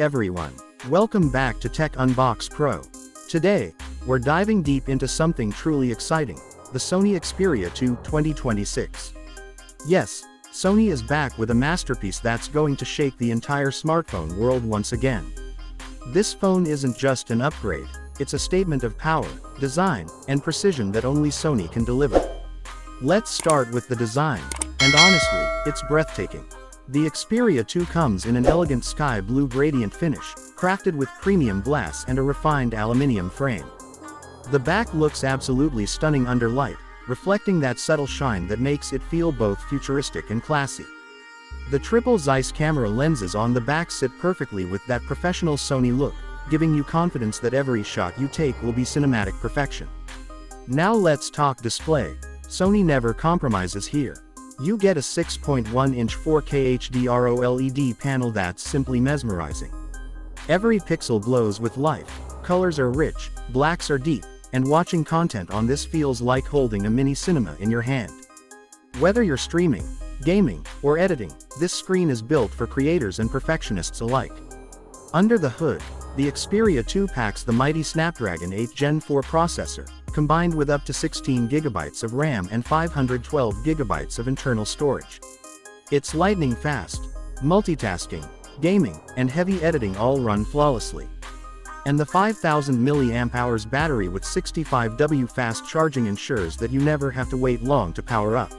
everyone, welcome back to Tech Unbox Pro. Today, we're diving deep into something truly exciting, the Sony Xperia 2 2026. Yes, Sony is back with a masterpiece that's going to shake the entire smartphone world once again. This phone isn't just an upgrade, it's a statement of power, design, and precision that only Sony can deliver. Let's start with the design, and honestly, it's breathtaking. The Xperia 2 comes in an elegant sky blue gradient finish, crafted with premium glass and a refined aluminum frame. The back looks absolutely stunning under light, reflecting that subtle shine that makes it feel both futuristic and classy. The triple ZEISS camera lenses on the back sit perfectly with that professional Sony look, giving you confidence that every shot you take will be cinematic perfection. Now let's talk display. Sony never compromises here. You get a 6.1-inch 4K HDR OLED panel that's simply mesmerizing. Every pixel glows with life, colors are rich, blacks are deep, and watching content on this feels like holding a mini cinema in your hand. Whether you're streaming, gaming, or editing, this screen is built for creators and perfectionists alike. Under the hood, the Xperia 2 packs the mighty Snapdragon 8 Gen 4 processor, combined with up to 16 GB of RAM and 512 GB of internal storage. It's lightning fast. Multitasking, gaming, and heavy editing all run flawlessly. And the 5000 mAh battery with 65W fast charging ensures that you never have to wait long to power up.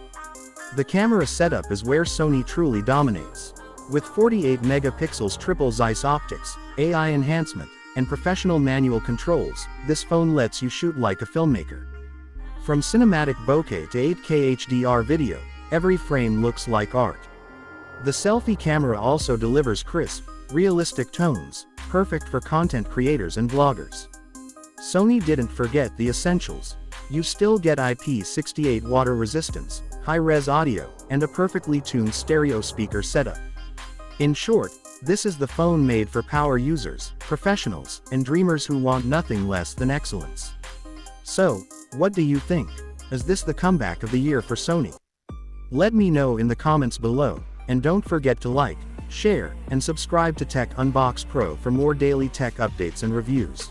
The camera setup is where Sony truly dominates. With 48 megapixels triple ZEISS optics, AI enhancement, and professional manual controls, this phone lets you shoot like a filmmaker. From cinematic bokeh to 8K HDR video, every frame looks like art. The selfie camera also delivers crisp, realistic tones, perfect for content creators and vloggers. Sony didn't forget the essentials. You still get IP68 water resistance, high-res audio, and a perfectly tuned stereo speaker setup. In short, this is the phone made for power users, professionals, and dreamers who want nothing less than excellence. So, what do you think? Is this the comeback of the year for Sony? Let me know in the comments below, and don't forget to like, share, and subscribe to Tech Unbox Pro for more daily tech updates and reviews.